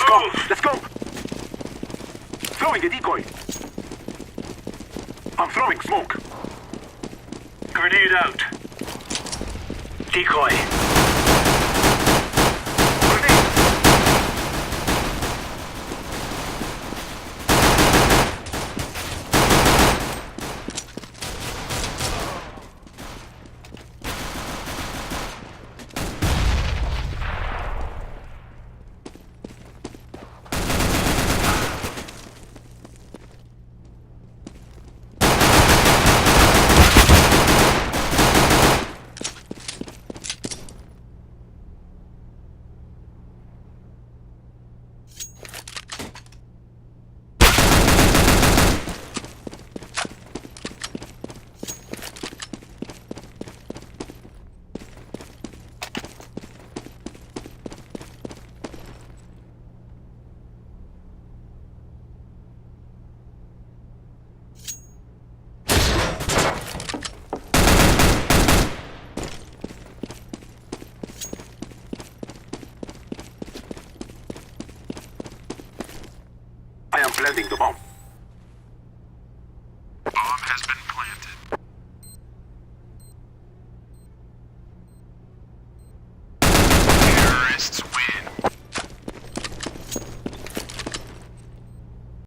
go! Let's go! Throwing a decoy. I'm throwing smoke. Grenade out. Decoy. Grenade. I am planting the bomb. Bomb has been planted. Terrorists